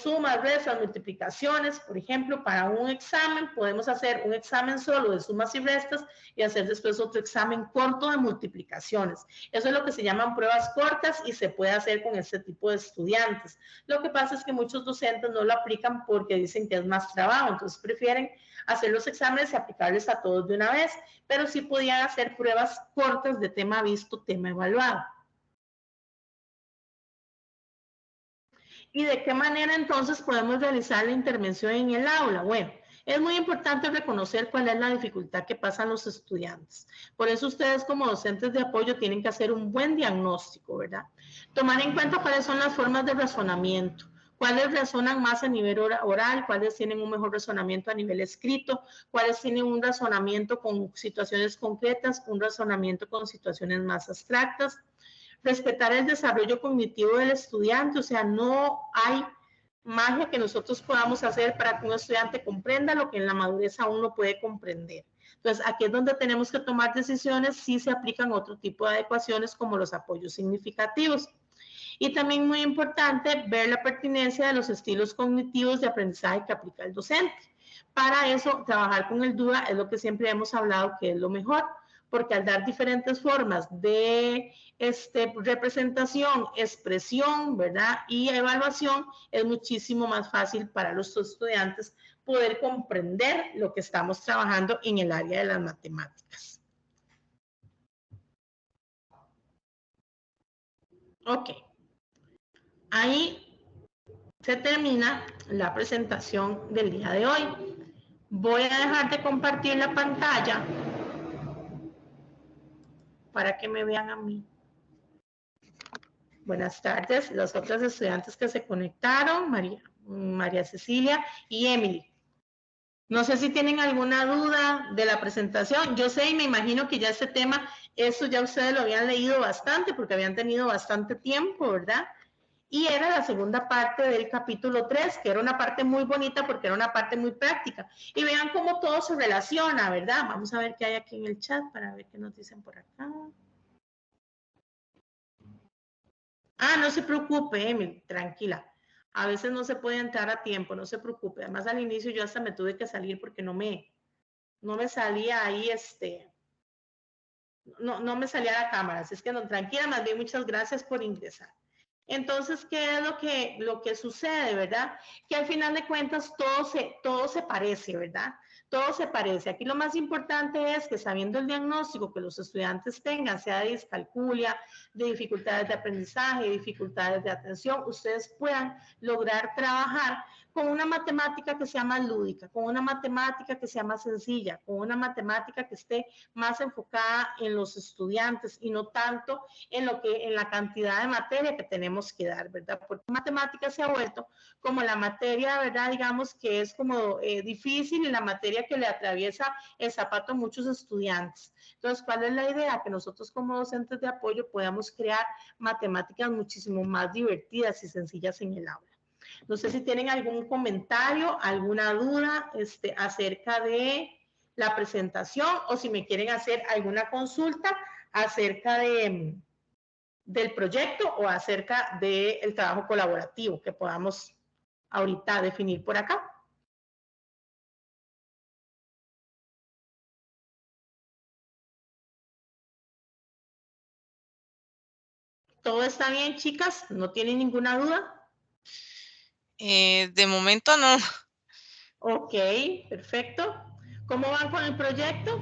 S1: sumas, restas, multiplicaciones, por ejemplo, para un examen, podemos hacer un examen solo de sumas y restas y hacer después otro examen corto de multiplicaciones. Eso es lo que se llaman pruebas cortas y se puede hacer con este tipo de estudiantes. Lo que pasa es que muchos docentes no lo aplican porque dicen que es más trabajo, entonces prefieren hacer los exámenes y aplicarles a todos de una vez, pero sí podían hacer pruebas cortas de tema visto, tema evaluado. ¿Y de qué manera entonces podemos realizar la intervención en el aula? Bueno, es muy importante reconocer cuál es la dificultad que pasan los estudiantes. Por eso ustedes como docentes de apoyo tienen que hacer un buen diagnóstico, ¿verdad? Tomar en cuenta cuáles son las formas de razonamiento, cuáles razonan más a nivel oral, cuáles tienen un mejor razonamiento a nivel escrito, cuáles tienen un razonamiento con situaciones concretas, un razonamiento con situaciones más abstractas. Respetar el desarrollo cognitivo del estudiante, o sea, no hay magia que nosotros podamos hacer para que un estudiante comprenda lo que en la madurez aún no puede comprender. Entonces, aquí es donde tenemos que tomar decisiones si se aplican otro tipo de adecuaciones como los apoyos significativos. Y también muy importante ver la pertinencia de los estilos cognitivos de aprendizaje que aplica el docente. Para eso, trabajar con el DUA es lo que siempre hemos hablado que es lo mejor, porque al dar diferentes formas de representación, expresión, ¿verdad? Y evaluación, es muchísimo más fácil para los estudiantes poder comprender lo que estamos trabajando en el área de las matemáticas. Ok. Ahí se termina la presentación del día de hoy. Voy a dejar de compartir la pantalla para que me vean a mí. Buenas tardes, las otras estudiantes que se conectaron, María Cecilia y Emily. No sé si tienen alguna duda de la presentación. Yo sé y me imagino que ya este tema, eso ya ustedes lo habían leído bastante porque habían tenido bastante tiempo, ¿verdad? Y era la segunda parte del capítulo 3, que era una parte muy bonita porque era una parte muy práctica. Y vean cómo todo se relaciona, ¿verdad? Vamos a ver qué hay aquí en el chat para ver qué nos dicen por acá. Ah, no se preocupe, Emily, tranquila. A veces no se puede entrar a tiempo, no se preocupe. Además, al inicio yo hasta me tuve que salir porque no me salía ahí, no me salía la cámara. Así es que no, tranquila, más bien muchas gracias por ingresar. Entonces, ¿qué es lo que sucede, verdad? Que al final de cuentas todo se parece, ¿verdad? Todo se parece. Aquí lo más importante es que sabiendo el diagnóstico que los estudiantes tengan, sea de discalculia, de dificultades de aprendizaje, dificultades de atención, ustedes puedan lograr trabajar con una matemática que sea más lúdica, con una matemática que sea más sencilla, con una matemática que esté más enfocada en los estudiantes y no tanto en la cantidad de materia que tenemos que dar, ¿verdad? Porque matemática se ha vuelto como la materia, ¿verdad? Digamos que es como difícil y la materia que le atraviesa el zapato a muchos estudiantes. Entonces, ¿cuál es la idea? Que nosotros como docentes de apoyo podamos crear matemáticas muchísimo más divertidas y sencillas en el aula. No sé si tienen algún comentario, alguna duda acerca de la presentación o si me quieren hacer alguna consulta acerca del proyecto o acerca del trabajo colaborativo que podamos ahorita definir por acá. ¿Todo está bien, chicas? ¿No tienen ninguna duda?
S3: De momento no.
S1: Ok, perfecto. ¿Cómo van con el proyecto?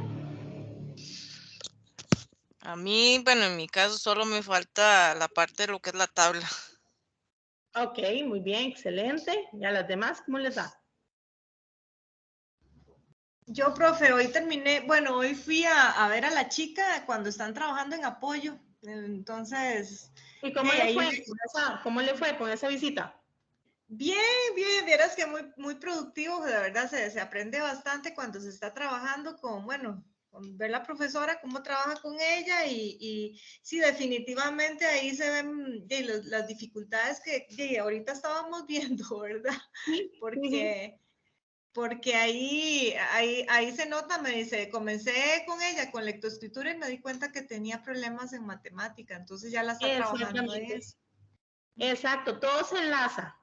S3: A mí, bueno, en mi caso solo me falta la parte de lo que es la tabla.
S1: Ok, muy bien, excelente. ¿Y a las demás cómo les da?
S2: Yo, profe, hoy terminé, bueno, hoy fui a ver a la chica cuando están trabajando en apoyo. Entonces,
S1: ¿Y cómo
S2: de
S1: le
S2: ahí,
S1: fue con cómo le fue con esa visita?
S2: bien, bien, vieras que muy productivo, de verdad se aprende bastante cuando se está trabajando con, bueno, con ver la profesora, cómo trabaja con ella y sí, definitivamente ahí se ven las dificultades que ahorita estábamos viendo, ¿verdad?
S1: Sí, sí, sí.
S2: Porque ahí se nota, me dice, comencé con ella con lectoescritura y me di cuenta que tenía problemas en matemática, entonces ya la está trabajando en
S1: Exactamente.
S2: eso.
S1: Exacto, todo se enlaza,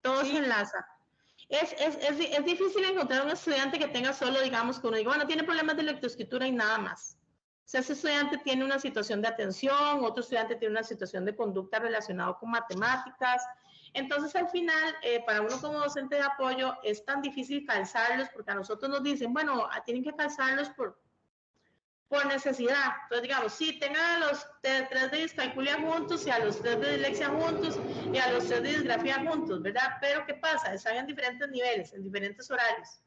S1: todo se
S2: Sí,
S1: enlaza. Es difícil encontrar un estudiante que tenga solo, digamos, que uno diga, bueno, tiene problemas de lectoescritura y nada más. O sea, ese estudiante tiene una situación de atención, otro estudiante tiene una situación de conducta relacionada con matemáticas. Entonces, al final, para uno como docente de apoyo, es tan difícil calzarlos porque a nosotros nos dicen, bueno, tienen que calzarlos por necesidad. Entonces, digamos, sí, tengan a los tres de discalculia juntos y a los tres de dislexia juntos y a los tres de disgrafía juntos, ¿verdad? Pero ¿qué pasa? Están en diferentes niveles, en diferentes horarios.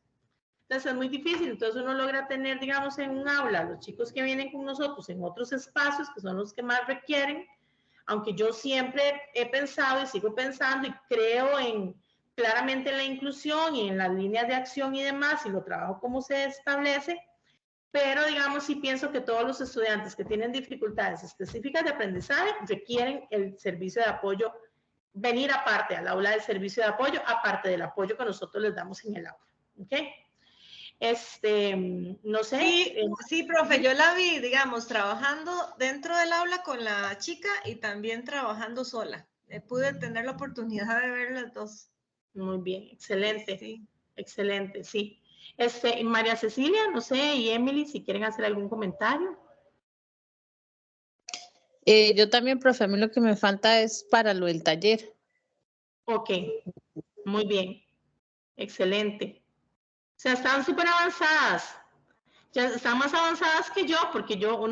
S1: Entonces es muy difícil. Entonces uno logra tener, digamos, en un aula, los chicos que vienen con nosotros en otros espacios, que son los que más requieren, aunque yo siempre he pensado y sigo pensando y creo en claramente en la inclusión y en las líneas de acción y demás, y lo trabajo como se establece, pero digamos sí pienso que todos los estudiantes que tienen dificultades específicas de aprendizaje requieren el servicio de apoyo, venir aparte al aula del servicio de apoyo, aparte del apoyo que nosotros les damos en el aula. ¿Ok? No sé.
S2: sí, sí, profe, yo la vi, digamos, trabajando dentro del aula con la chica y también trabajando sola. Pude tener la oportunidad de ver las dos.
S1: Muy bien, excelente,
S2: Sí.
S1: excelente, sí. María Cecilia, no sé, y Emily, si quieren hacer algún comentario.
S4: Yo también, profe, a mí lo que me falta es para lo del taller.
S1: Ok, muy bien, excelente. O sea, están súper avanzadas. Ya están más avanzadas que yo, porque yo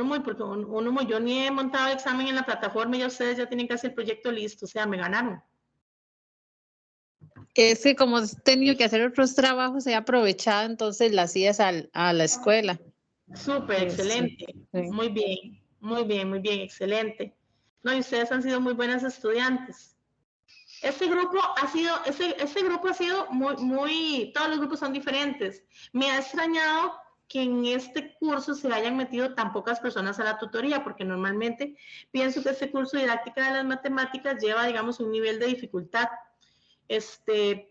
S1: ni he montado examen en la plataforma y ya ustedes ya tienen casi el proyecto listo, o sea, me ganaron.
S4: Es que como he tenido que hacer otros trabajos, he aprovechado entonces las idas a la escuela.
S1: Súper,
S4: Sí,
S1: excelente.
S4: sí.
S1: Muy bien, muy bien, muy bien, excelente. No, y ustedes han sido muy buenas estudiantes. Este grupo ha sido todos los grupos son diferentes. Me ha extrañado que en este curso se hayan metido tan pocas personas a la tutoría, porque normalmente pienso que este curso de didáctica de las matemáticas lleva, digamos, un nivel de dificultad.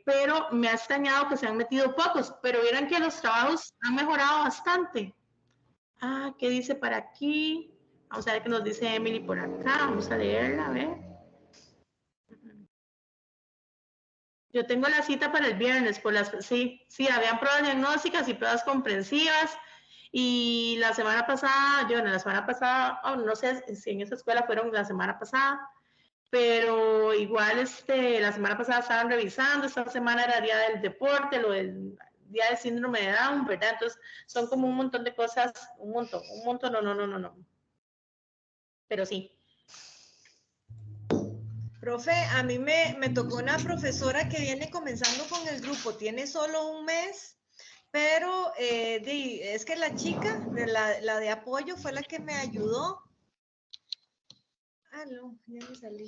S1: Pero me ha extrañado que se han metido pocos, pero vieran que los trabajos han mejorado bastante. Ah, ¿qué dice para aquí? Vamos a ver qué nos dice Emily por acá. Vamos a leerla, a ver. Yo tengo la cita para el viernes, sí, habían pruebas diagnósticas y pruebas comprensivas. Y la semana pasada, no sé si en esa escuela fueron la semana pasada, pero igual la semana pasada estaban revisando, esta semana era día del deporte, lo del día del síndrome de Down, ¿verdad? Entonces son como un montón de cosas, un montón, no. Pero sí.
S2: Profe, a mí me tocó una profesora que viene comenzando con el grupo, tiene solo un mes, pero es que la chica, la de apoyo, fue la que me ayudó. Ah, no, ya me salí.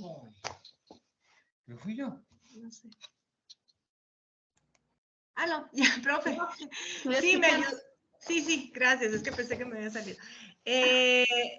S5: ¿Lo fui yo?
S2: No sé. Ah, no, ya, profe. Sí, me ayudó. Sí, gracias, es que pensé que me había salido.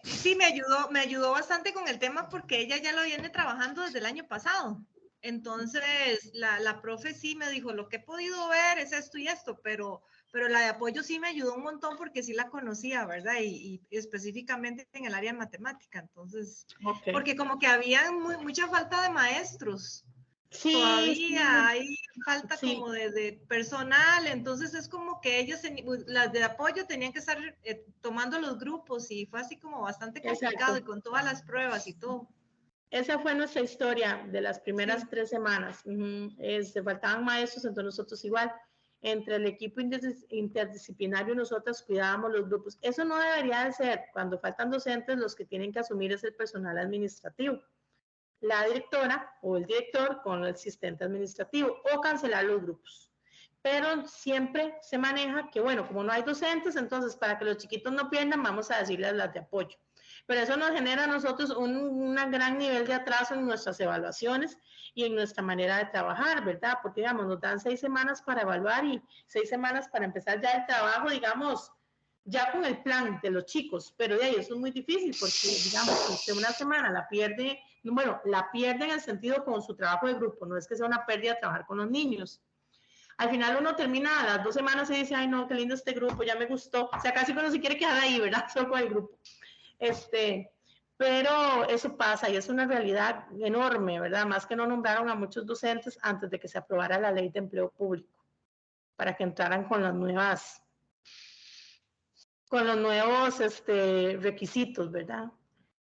S2: Sí, me ayudó bastante con el tema porque ella ya lo viene trabajando desde el año pasado. Entonces, la profe sí me dijo, lo que he podido ver es esto y esto, pero la de apoyo sí me ayudó un montón porque sí la conocía, ¿verdad? Y específicamente en el área de matemática. Entonces,
S1: Okay.
S2: porque como que había mucha falta de maestros.
S1: Sí,
S2: Todavía hay falta
S1: sí.
S2: como de personal, entonces es como que ellos, las de apoyo tenían que estar tomando los grupos y fue así como bastante complicado. Exacto. Y con todas las pruebas y todo.
S1: Esa fue nuestra historia de las primeras
S2: Sí.
S1: 3 semanas. Faltaban maestros, entonces nosotros igual. entre el equipo interdisciplinario y nosotras cuidábamos los grupos. Eso no debería de ser. Cuando faltan docentes, los que tienen que asumir es el personal administrativo. La directora o el director con el asistente administrativo o cancelar los grupos. Pero siempre se maneja que, bueno, como no hay docentes, entonces para que los chiquitos no pierdan, vamos a decirles las de apoyo. Pero eso nos genera a nosotros un gran nivel de atraso en nuestras evaluaciones y en nuestra manera de trabajar, ¿verdad? Porque, digamos, nos dan 6 semanas para evaluar y 6 semanas para empezar ya el trabajo, digamos, ya con el plan de los chicos, pero de ahí eso es muy difícil porque, digamos, si usted una semana la pierde, bueno, la pierde en el sentido con su trabajo de grupo, no es que sea una pérdida trabajar con los niños. Al final uno termina a las 2 semanas y dice, ay no, qué lindo este grupo, ya me gustó, o sea, casi uno se quiere quedar ahí, ¿verdad? Solo con el grupo. Pero eso pasa y es una realidad enorme, ¿verdad? Más que no nombraron a muchos docentes antes de que se aprobara la ley de empleo público, para que entraran con las nuevas... con los nuevos requisitos, ¿verdad?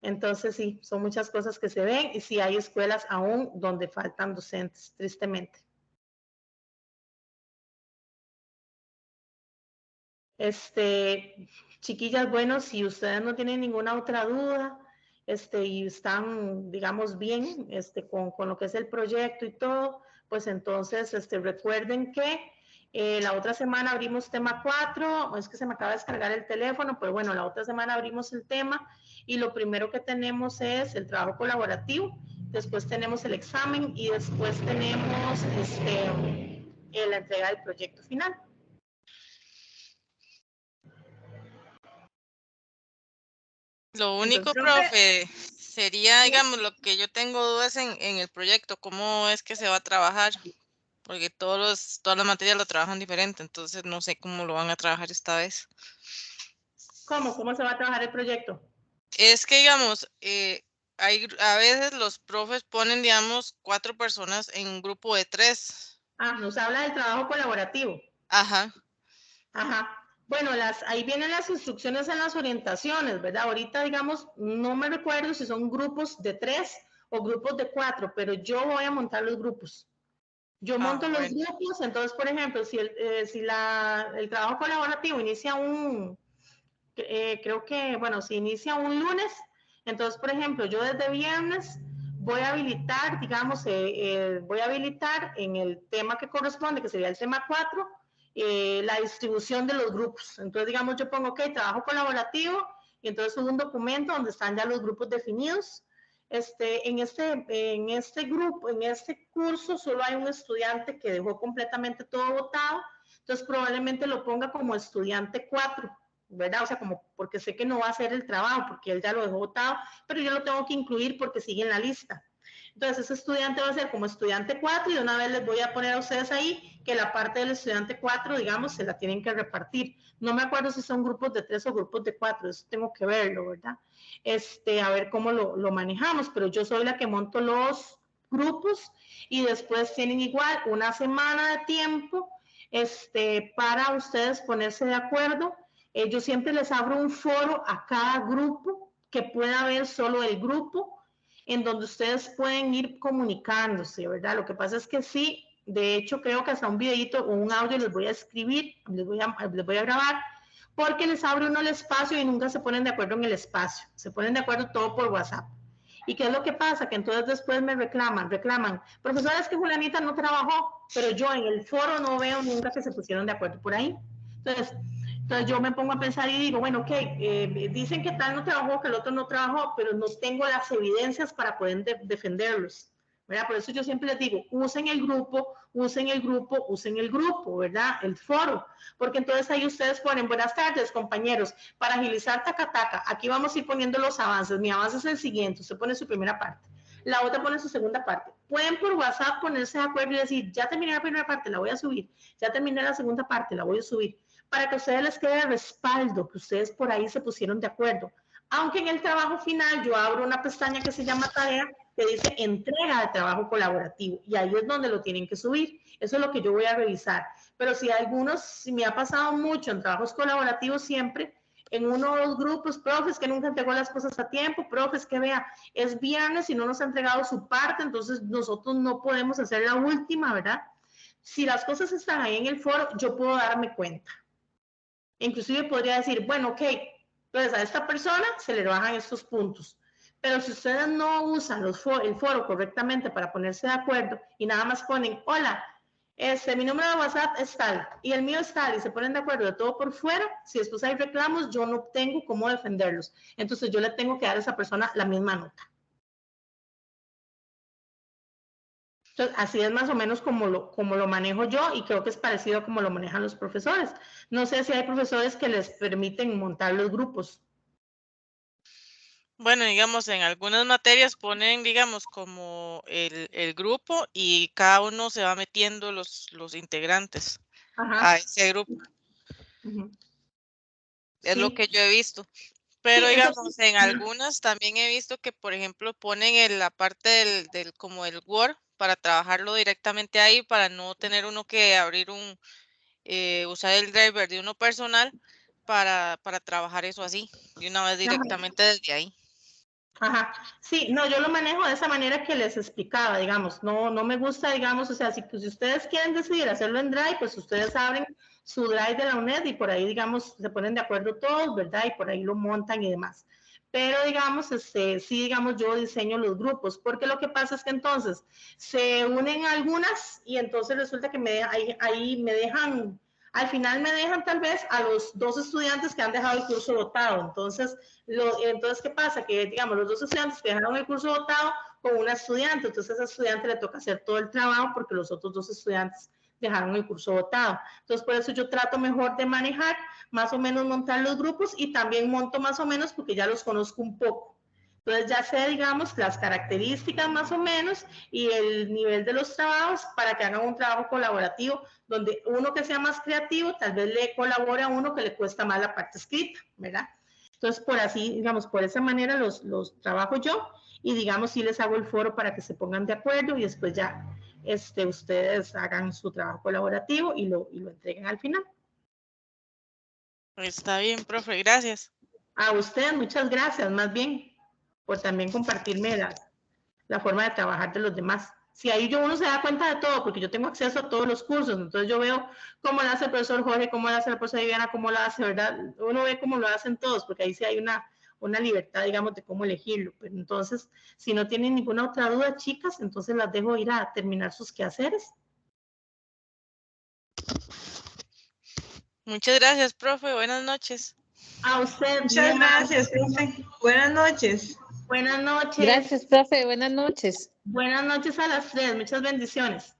S1: Entonces sí, son muchas cosas que se ven y sí hay escuelas aún donde faltan docentes, tristemente. Chiquillas, bueno, si ustedes no tienen ninguna otra duda, y están, digamos, bien, con lo que es el proyecto y todo, pues entonces, recuerden que la otra semana abrimos tema 4, es que se me acaba de descargar el teléfono, pero bueno, la otra semana abrimos el tema y lo primero que tenemos es el trabajo colaborativo, después tenemos el examen y después tenemos la entrega del proyecto final.
S3: Lo único,
S2: Entonces,
S3: profe, sería, digamos, lo que yo tengo dudas en el proyecto, cómo es que se va a trabajar, porque todas las materias lo trabajan diferente, entonces no sé cómo lo van a trabajar esta vez.
S1: ¿Cómo? ¿Cómo se va a trabajar el proyecto?
S3: Es que, digamos, a veces los profes ponen, digamos, 4 personas en un grupo de 3.
S1: Nos habla del trabajo colaborativo.
S3: Ajá.
S1: Ajá. Bueno, ahí vienen las instrucciones en las orientaciones, ¿verdad? Ahorita, digamos, no me recuerdo si son grupos de 3 o grupos de 4, pero yo voy a montar los grupos. Yo monto los grupos, entonces, por ejemplo, si el trabajo colaborativo inicia creo que, bueno, si inicia un lunes, entonces, por ejemplo, yo desde viernes voy a habilitar, digamos, voy a habilitar en el tema que corresponde, que sería el tema 4, la distribución de los grupos. Entonces, digamos, yo pongo, ok, trabajo colaborativo, y entonces un documento donde están ya los grupos definidos. En este grupo, en este curso, solo hay un estudiante que dejó completamente todo votado, entonces probablemente lo ponga como estudiante 4, ¿verdad? O sea, como porque sé que no va a hacer el trabajo, porque él ya lo dejó votado, pero yo lo tengo que incluir porque sigue en la lista. Entonces, ese estudiante va a ser como estudiante 4 y de una vez les voy a poner a ustedes ahí que la parte del estudiante 4, digamos, se la tienen que repartir. No me acuerdo si son grupos de 3 o grupos de 4, eso tengo que verlo, ¿verdad? A ver cómo lo manejamos, pero yo soy la que monto los grupos y después tienen igual una semana de tiempo para ustedes ponerse de acuerdo. Yo siempre les abro un foro a cada grupo que pueda ver solo el grupo, en donde ustedes pueden ir comunicándose, ¿verdad? Lo que pasa es que sí, de hecho creo que hasta un videito o un audio les voy a escribir, les voy a grabar, porque les abro uno el espacio y nunca se ponen de acuerdo en el espacio, se ponen de acuerdo todo por WhatsApp. ¿Y qué es lo que pasa? Que entonces después me reclaman, profesora, es que Julianita no trabajó, pero yo en el foro no veo nunca que se pusieron de acuerdo por ahí. Entonces yo me pongo a pensar y digo, bueno, ok, dicen que tal no trabajó, que el otro no trabajó, pero no tengo las evidencias para poder defenderlos, ¿verdad? Por eso yo siempre les digo, usen el grupo, ¿verdad? El foro, porque entonces ahí ustedes ponen, buenas tardes, compañeros, para agilizar taca, aquí vamos a ir poniendo los avances, mi avance es el siguiente, usted pone su primera parte, la otra pone su segunda parte. Pueden por WhatsApp ponerse de acuerdo y decir, ya terminé la primera parte, la voy a subir, ya terminé la segunda parte, la voy a subir, para que a ustedes les quede respaldo, que ustedes por ahí se pusieron de acuerdo. Aunque en el trabajo final yo abro una pestaña que se llama tarea, que dice entrega de trabajo colaborativo, y ahí es donde lo tienen que subir. Eso es lo que yo voy a revisar. Pero si me ha pasado mucho en trabajos colaborativos siempre, en uno o dos grupos, profes que nunca entregó las cosas a tiempo, profes que vea, es viernes y no nos ha entregado su parte, entonces nosotros no podemos hacer la última, ¿verdad? Si las cosas están ahí en el foro, yo puedo darme cuenta. Inclusive podría decir, bueno, ok, entonces a esta persona se le bajan estos puntos. Pero si ustedes no usan el foro correctamente para ponerse de acuerdo y nada más ponen, hola, mi número de WhatsApp es tal y el mío es tal y se ponen de acuerdo de todo por fuera, si después hay reclamos, yo no tengo cómo defenderlos. Entonces yo le tengo que dar a esa persona la misma nota. Entonces, así es más o menos como lo manejo yo y creo que es parecido a como lo manejan los profesores. No sé si hay profesores que les permiten montar los grupos.
S3: Bueno, digamos, en algunas materias ponen, digamos, como el grupo y cada uno se va metiendo los integrantes
S1: Ajá.
S3: a ese grupo.
S1: Uh-huh.
S3: Es lo
S1: Sí.
S3: que yo he visto.
S1: Sí,
S3: Pero digamos,
S1: entonces,
S3: en algunas también he visto que, por ejemplo, ponen en la parte como el Word para trabajarlo directamente ahí, para no tener uno que abrir usar el driver de uno personal para trabajar eso así, de una vez directamente desde ahí.
S1: Ajá, sí, no, yo lo manejo de esa manera que les explicaba, digamos, no me gusta, digamos, o sea, si ustedes quieren decidir hacerlo en Drive, pues ustedes abren su Drive de la UNED y por ahí, digamos, se ponen de acuerdo todos, ¿verdad? Y por ahí lo montan y demás. Pero, digamos, sí, digamos, yo diseño los grupos, porque lo que pasa es que entonces se unen algunas y entonces resulta que ahí me dejan, al final me dejan tal vez a los 2 estudiantes que han dejado el curso votado, entonces ¿qué pasa? Que, digamos, los 2 estudiantes que dejaron el curso votado con una estudiante, entonces a esa estudiante le toca hacer todo el trabajo porque los otros 2 estudiantes dejaron el curso votado. Entonces, por eso yo trato mejor de manejar, más o menos montar los grupos y también monto más o menos porque ya los conozco un poco. Entonces ya sé, digamos, las características más o menos y el nivel de los trabajos para que hagan un trabajo colaborativo donde uno que sea más creativo tal vez le colabore a uno que le cuesta más la parte escrita, ¿verdad? Entonces, por así, digamos, por esa manera los trabajo yo y, digamos, sí les hago el foro para que se pongan de acuerdo y después ya ustedes hagan su trabajo colaborativo y lo entreguen al final.
S3: Está bien, profe, gracias.
S1: A ustedes, muchas gracias, más bien, por también compartirme la forma de trabajar de los demás. Si ahí uno se da cuenta de todo, porque yo tengo acceso a todos los cursos, entonces yo veo cómo lo hace el profesor Jorge, cómo lo hace la profesora Viviana, cómo lo hace, ¿verdad? Uno ve cómo lo hacen todos, porque ahí sí hay una libertad, digamos, de cómo elegirlo. Pero entonces, si no tienen ninguna otra duda, chicas, entonces las dejo ir a terminar sus quehaceres.
S3: Muchas gracias, profe. Buenas noches.
S1: A usted.
S2: Muchas gracias, profe. Buenas noches.
S1: Buenas noches.
S4: Gracias, profe. Buenas noches.
S1: Buenas noches a las 3. Muchas bendiciones.